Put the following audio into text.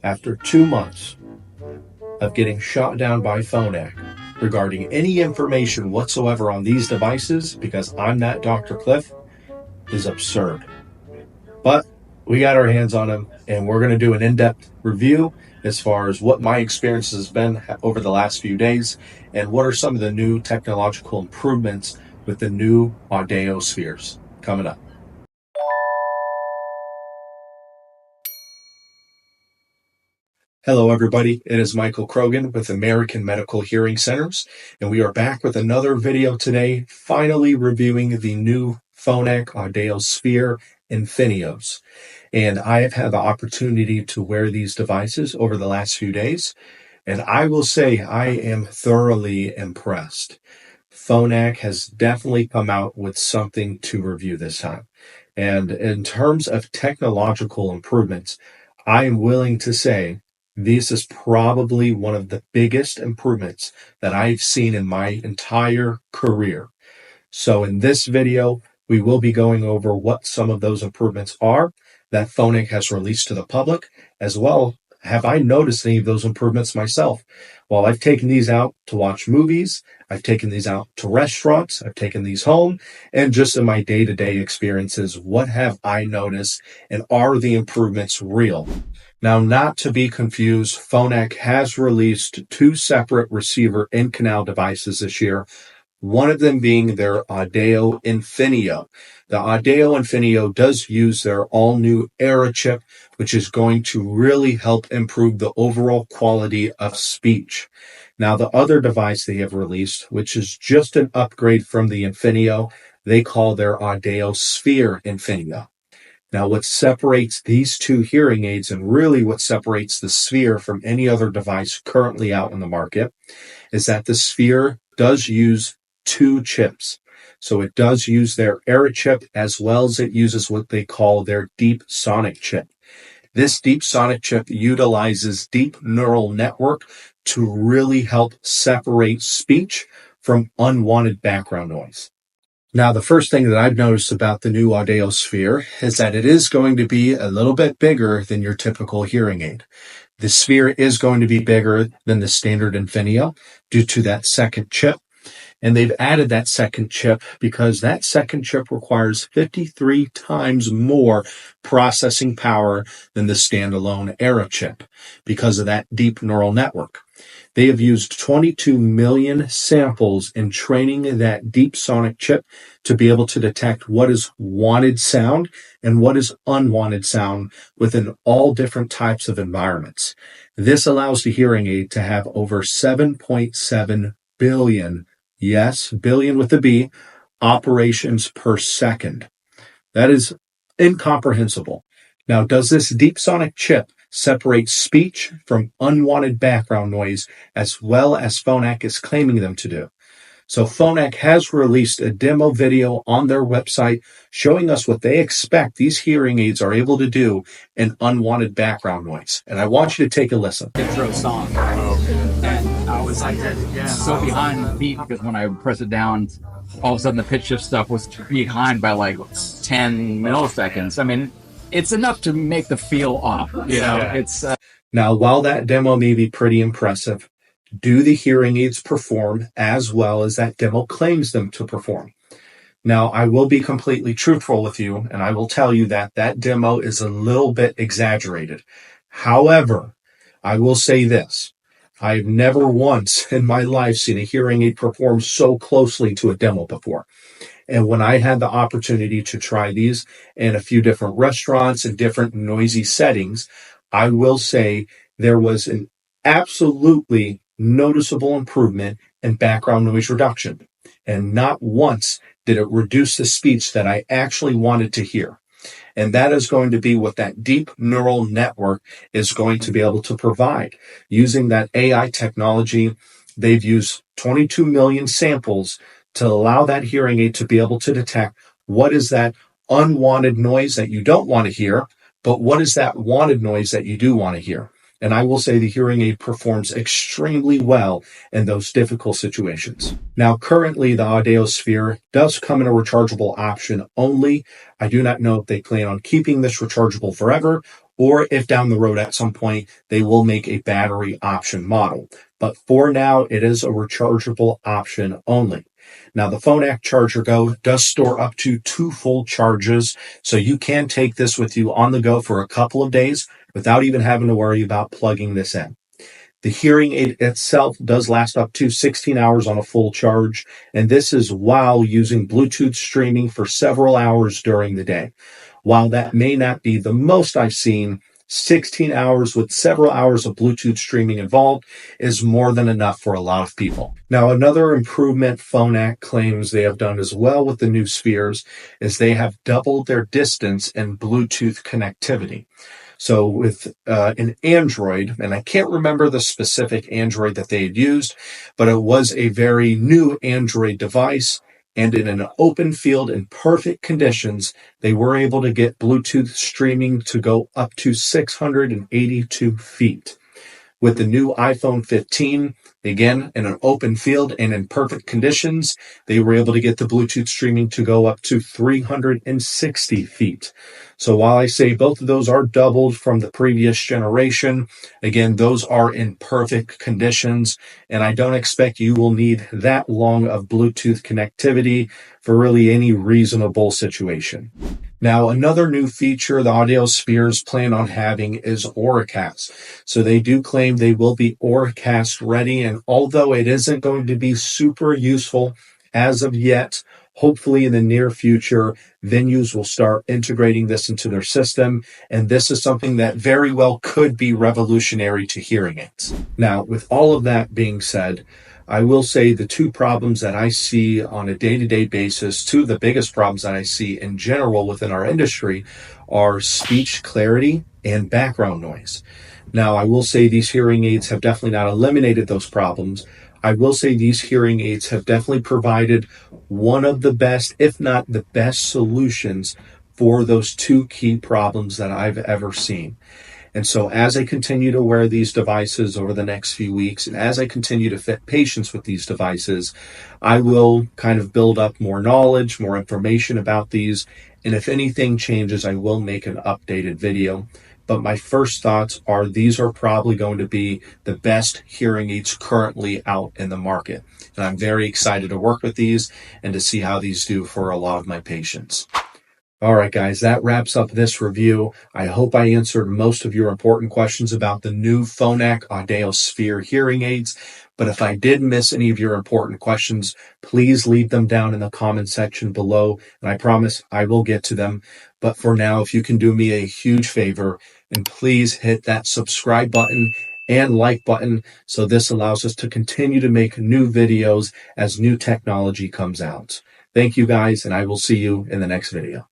After 2 months of getting shot down by Phonak regarding any information whatsoever on these devices, because I'm not Dr. Cliff, is absurd. But we got our hands on them, and we're going to do an in-depth review as far as what my experience has been over the last few days and what are some of the new technological improvements with the new Audio spheres coming up. Hello, everybody. It is Michael Krogan with American Medical Hearing Centers, and we are back with another video today, finally reviewing the new Phonak Audio Sphere Infinios. And I have had the opportunity to wear these devices over the last few days, and I will say I am thoroughly impressed. Phonak has definitely come out with something to review this time. And in terms of technological improvements, I am willing to say this is probably one of the biggest improvements that I've seen in my entire career. So in this video, we will be going over what some of those improvements are that Phonak has released to the public, as well have I noticed any of those improvements myself. Well, I've taken these out to watch movies, I've taken these out to restaurants, I've taken these home, and just in my day-to-day experiences, what have I noticed, and are the improvements real? Now, not to be confused, Phonak has released 2 separate receiver in-canal devices this year, one of them being their Audio Infinio. The Audio Infinio does use their all-new Orac chip, which is going to really help improve the overall quality of speech. Now, the other device they have released, which is just an upgrade from the Infinio, they call their Audio Sphere Infinio. Now, what separates these 2 hearing aids, and really what separates the Sphere from any other device currently out in the market, is that the Sphere does use 2 chips. So it does use their Orac chip as well as it uses what they call their deep sonic chip. This deep sonic chip utilizes deep neural network to really help separate speech from unwanted background noise. Now, the first thing that I've noticed about the new Audio Sphere is that it is going to be a little bit bigger than your typical hearing aid. The Sphere is going to be bigger than the standard Infinio due to that second chip. And they've added that second chip because that second chip requires 53 times more processing power than the standalone Orac chip because of that deep neural network. They have used 22 million samples in training that deep sonic chip to be able to detect what is wanted sound and what is unwanted sound within all different types of environments. This allows the hearing aid to have over 7.7 billion, yes, billion with a B, operations per second. That is incomprehensible. Now, does this deep sonic chip separate speech from unwanted background noise as well as Phonak is claiming them to do? So Phonak has released a demo video on their website showing us what they expect these hearing aids are able to do in unwanted background noise. And I want you to take a listen. Intro song. And I was like so behind the beat because when I press it down, all of a sudden the pitch shift stuff was behind by like 10 milliseconds. I mean, it's enough to make the feel off. You know, it's Now, while that demo may be pretty impressive, do the hearing aids perform as well as that demo claims them to perform? Now, I will be completely truthful with you, and I will tell you that that demo is a little bit exaggerated. However, I will say this. I've never once in my life seen a hearing aid perform so closely to a demo before. And when I had the opportunity to try these in a few different restaurants and different noisy settings, I will say there was an absolutely noticeable improvement in background noise reduction. And not once did it reduce the speech that I actually wanted to hear. And that is going to be what that deep neural network is going to be able to provide. Using that AI technology, they've used 22 million samples to allow that hearing aid to be able to detect what is that unwanted noise that you don't want to hear, but what is that wanted noise that you do want to hear. And I will say the hearing aid performs extremely well in those difficult situations. Now, currently, the Audio Sphere does come in a rechargeable option only. I do not know if they plan on keeping this rechargeable forever or if down the road at some point they will make a battery option model. But for now, it is a rechargeable option only. Now, the Phonak Charger Go does store up to 2 full charges, so you can take this with you on the go for a couple of days without even having to worry about plugging this in. The hearing aid itself does last up to 16 hours on a full charge, and this is while using Bluetooth streaming for several hours during the day. While that may not be the most I've seen, 16 hours with several hours of Bluetooth streaming involved is more than enough for a lot of people. Now, another improvement Phonak claims they have done as well with the new Spheres is they have doubled their distance in Bluetooth connectivity. So with an Android, and I can't remember the specific Android that they had used, but it was a very new Android device. And in an open field in perfect conditions, they were able to get Bluetooth streaming to go up to 682 feet. With the new iPhone 15, again, in an open field and in perfect conditions, they were able to get the Bluetooth streaming to go up to 360 feet. So while I say both of those are doubled from the previous generation, again, those are in perfect conditions, and I don't expect you will need that long of Bluetooth connectivity for really any reasonable situation. Now, another new feature the Audio Spheres plan on having is Orac Cast. So they do claim they will be Orac Cast ready, and although it isn't going to be super useful as of yet, hopefully in the near future, venues will start integrating this into their system, and this is something that very well could be revolutionary to hearing aids. Now, with all of that being said, I will say the 2 problems that I see on a day-to-day basis, 2 of the biggest problems that I see in general within our industry are speech clarity and background noise. Now, I will say these hearing aids have definitely not eliminated those problems. I will say these hearing aids have definitely provided one of the best, if not the best solutions for those 2 key problems that I've ever seen. And so as I continue to wear these devices over the next few weeks, and as I continue to fit patients with these devices, I will kind of build up more knowledge, more information about these. And if anything changes, I will make an updated video. But my first thoughts are these are probably going to be the best hearing aids currently out in the market. And I'm very excited to work with these and to see how these do for a lot of my patients. All right, guys, that wraps up this review. I hope I answered most of your important questions about the new Phonak Audio Sphere hearing aids. But if I did miss any of your important questions, please leave them down in the comment section below, and I promise I will get to them. But for now, if you can do me a huge favor, and please hit that subscribe button and like button so this allows us to continue to make new videos as new technology comes out. Thank you, guys, and I will see you in the next video.